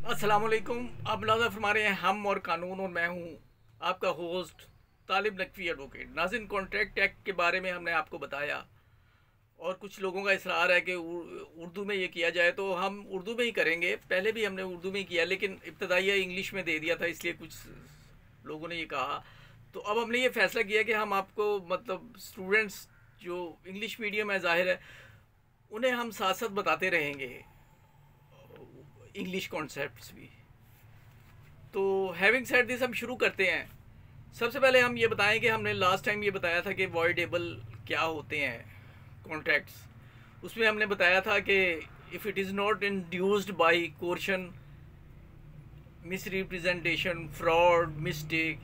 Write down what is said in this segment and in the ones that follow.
अस्सलामुअलैकुम। आप मुलाज़ा फरमा रहे हैं हम और कानून, और मैं हूँ आपका होस्ट तालिब नकवी एडवोकेट। नाज़रीन, कॉन्ट्रैक्ट एक्ट के बारे में हमने आपको बताया और कुछ लोगों का इसरार है कि उर्दू में ये किया जाए, तो हम उर्दू में ही करेंगे। पहले भी हमने उर्दू में ही किया, लेकिन इब्तदाइया इंग्लिश में दे दिया था, इसलिए कुछ लोगों ने ये कहा। तो अब हमने ये फ़ैसला किया कि हम आपको मतलब स्टूडेंट्स जो इंग्लिश मीडियम है, ज़ाहिर है, उन्हें हम साथ साथ बताते रहेंगे इंग्लिश कॉन्सेप्ट्स भी। तो हैविंग सेड दिस, हम शुरू करते हैं। सबसे पहले हम ये बताएं कि हमने लास्ट टाइम ये बताया था कि वॉइडेबल क्या होते हैं कॉन्ट्रैक्ट्स। उसमें हमने बताया था कि if it is not induced by coercion, miss representation, fraud, mistake,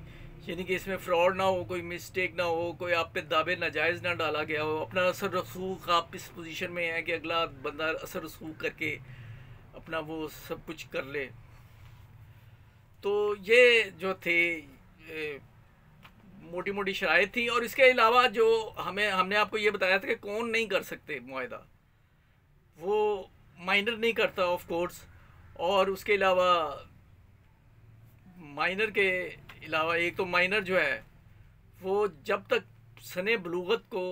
यानी कि इसमें फ्रॉड ना हो, कोई मिस्टेक ना हो, कोई आप पे दावे नाजायज़ ना डाला गया हो, अपना असर रसूख आप इस पोजीशन में है कि अगला बंदा असर रसूख करके अपना वो सब कुछ कर ले। तो ये जो थे मोटी मोटी शराइत थी। और इसके अलावा जो हमने आपको ये बताया था कि कौन नहीं कर सकते मुआहदा, वो माइनर नहीं करता ऑफ कोर्स। और उसके अलावा माइनर के अलावा एक तो माइनर जो है वो जब तक सने बलूगत को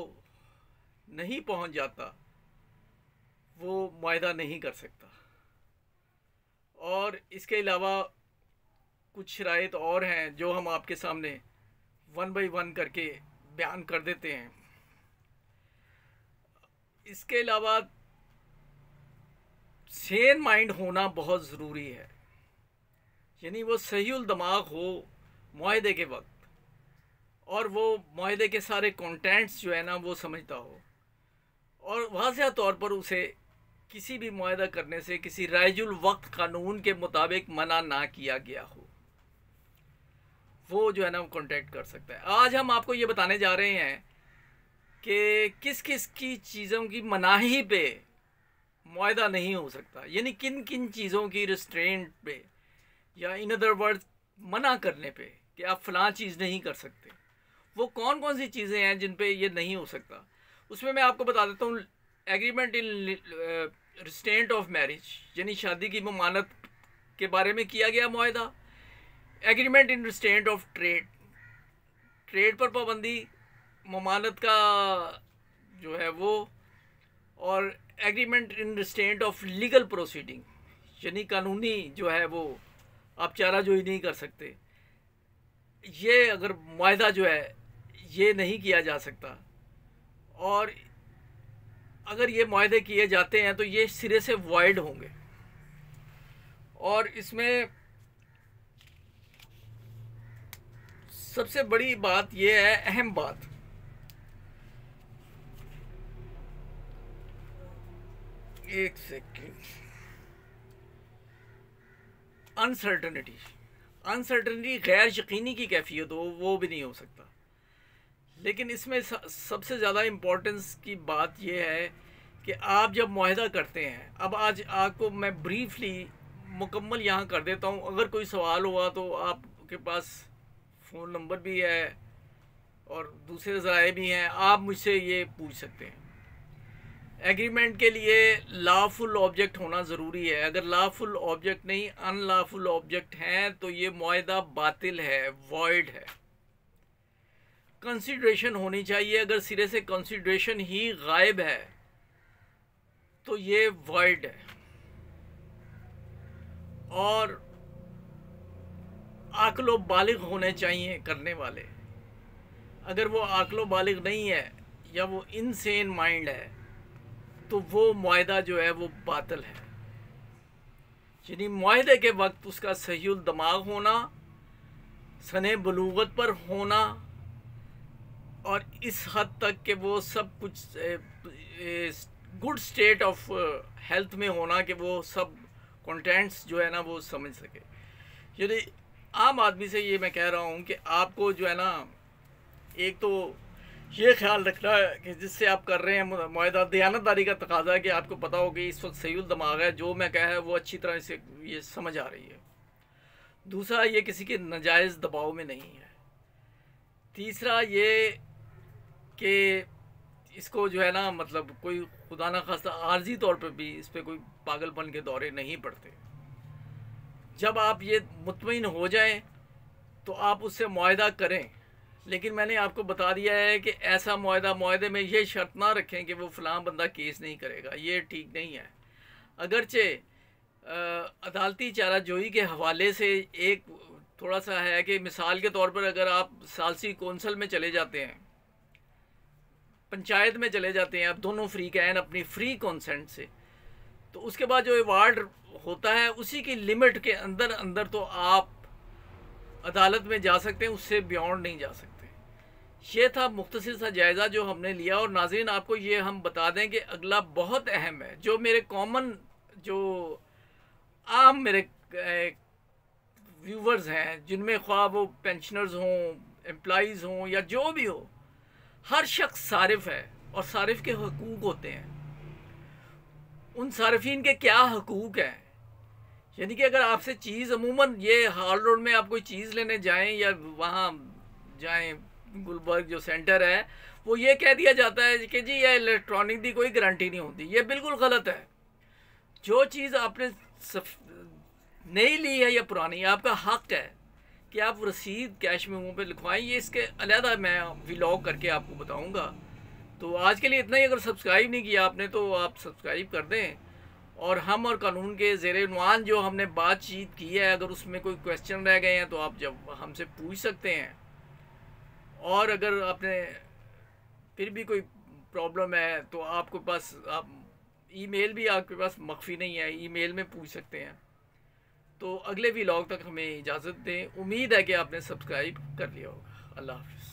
नहीं पहुंच जाता वो मुआहदा नहीं कर सकता। और इसके अलावा कुछ शराइत और हैं जो हम आपके सामने वन बाई वन करके बयान कर देते हैं। इसके अलावा सेन माइंड होना बहुत ज़रूरी है, यानी वो सहीउल दिमाग हो मुआहदे के वक्त, और वो मुआहदे के सारे कंटेंट्स जो है ना वो समझता हो, और वाज़ह तौर पर उसे किसी भी मुआहदा करने से किसी राइजुल वक्त कानून के मुताबिक मना ना किया गया हो, वो जो है ना वो कॉन्टैक्ट कर सकता है। आज हम आपको ये बताने जा रहे हैं कि किस किस की चीज़ों की मनाही पे मुआहदा नहीं हो सकता, यानी किन किन चीज़ों की रिस्ट्रेंट पे, या इन अदर वर्ड मना करने पे कि आप फ़लाँ चीज़ नहीं कर सकते। वो कौन कौन सी चीज़ें हैं जिन पे ये नहीं हो सकता। उसमें मैं आपको बता देता हूँ। Agreement in restraint of marriage, यानी शादी की ममानत के बारे में किया गया मुआहदा। Agreement in restraint of trade, trade पर पाबंदी, ममानत का जो है वो। और agreement in restraint of legal proceeding, यानी कानूनी जो है वो आप चाराजोई नहीं कर सकते। ये अगर मुआहदा जो है ये नहीं किया जा सकता, और अगर ये मुआहदे किए जाते हैं तो ये सिरे से वॉइड होंगे। और इसमें सबसे बड़ी बात ये है, अहम बात, एक सेकेंड, अनसर्टनिटी। अनसर्टनिटी गैर यकीनी की कैफियत हो, वो भी नहीं हो सकता। लेकिन इसमें सबसे ज़्यादा इम्पोर्टेंस की बात यह है कि आप जब मुआहदा करते हैं, अब आज आपको मैं ब्रीफली मुकम्मल यहाँ कर देता हूँ। अगर कोई सवाल हुआ तो आपके पास फ़ोन नंबर भी है और दूसरे ज़राए भी हैं, आप मुझसे ये पूछ सकते हैं। एग्रीमेंट के लिए लॉफुल ऑब्जेक्ट होना ज़रूरी है। अगर लॉफुल ऑब्जेक्ट नहीं, अनलॉफुल ऑब्जेक्ट हैं, तो ये मुआहदा बातिल है, वॉइड है। कंसिडरेशन होनी चाहिए। अगर सिरे से कंसिडरेशन ही गायब है तो ये वॉइड है। और आकलो बालिग होने चाहिए करने वाले। अगर वो आकलो बालिग नहीं है या वो इनसेन माइंड है तो वो मुआहदा जो है वो बातिल है। यानी मुआहदे के वक्त उसका सहीउल दिमाग होना, सने बलूगत पर होना, और इस हद तक कि वो सब कुछ गुड स्टेट ऑफ हेल्थ में होना कि वो सब कंटेंट्स जो है ना वो समझ सके। यदि आम आदमी से ये मैं कह रहा हूँ कि आपको जो है ना, एक तो ये ख्याल रखना है कि जिससे आप कर रहे हैं मुआहदा, दयानतदारी का तकाजा है कि आपको पता हो कि इस वक्त सहीउल दिमाग है, जो मैं कहा है वो अच्छी तरह से ये समझ आ रही है। दूसरा, ये किसी के नाजायज़ दबाव में नहीं है। तीसरा ये कि इसको जो है ना मतलब कोई खुदा ना खास्ता आर्जी तौर पर भी इस पर कोई पागलपन के दौरे नहीं पड़ते। जब आप ये मुतमईन हो जाएं तो आप उससे मुआहदा करें। लेकिन मैंने आपको बता दिया है कि ऐसा मुआहदे में ये शर्त ना रखें कि वो फ़लाँ बंदा केस नहीं करेगा, ये ठीक नहीं है। अगरचे अदालती चाराजोई के हवाले से एक थोड़ा सा है कि मिसाल के तौर पर अगर आप सालसी कौंसल में चले जाते हैं, पंचायत में चले जाते हैं, आप दोनों फ्री कैन अपनी फ्री कंसेंट से, तो उसके बाद जो अवार्ड होता है उसी की लिमिट के अंदर अंदर तो आप अदालत में जा सकते हैं, उससे बियॉन्ड नहीं जा सकते। ये था मुख्तसर सा जायज़ा जो हमने लिया। और नाज़रीन आपको ये हम बता दें कि अगला बहुत अहम है, जो मेरे कॉमन जो आम मेरे व्यूवर्स हैं, जिनमें ख्वाह वो पेंशनर्स हों, एम्प्लॉइज़ हों या जो भी हो, हर शख्स सारिफ है और सारिफ के हकूक़ होते हैं। उन सारिफीन के क्या हकूक़ हैं, यानी कि अगर आपसे चीज़ अमूमन ये हाल रोड में आप कोई चीज़ लेने जाएं या वहाँ जाएं, गुलबर्ग जो सेंटर है, वो ये कह दिया जाता है कि जी ये इलेक्ट्रॉनिक की कोई गारंटी नहीं होती। ये बिल्कुल गलत है। जो चीज़ आपने नई ली है या पुरानी, आपका हक है कि आप रसीद कैश में मुँह पे लिखवाएं। ये इसके अलहदा मैं व्लॉग करके आपको बताऊँगा। तो आज के लिए इतना ही। अगर सब्सक्राइब नहीं किया आपने तो आप सब्सक्राइब कर दें। और हम और कानून के ज़ेर-ए-उन्वान जो हमने बातचीत की है, अगर उसमें कोई क्वेश्चन रह गए हैं तो आप जब हमसे पूछ सकते हैं। और अगर आपने फिर भी कोई प्रॉब्लम है तो आपके पास आप ईमेल भी आपके पास मख्फी नहीं है, ईमेल में पूछ सकते हैं। तो अगले व्लॉग तक हमें इजाज़त दें। उम्मीद है कि आपने सब्सक्राइब कर लिया होगा। अल्लाह हाफ़िज़।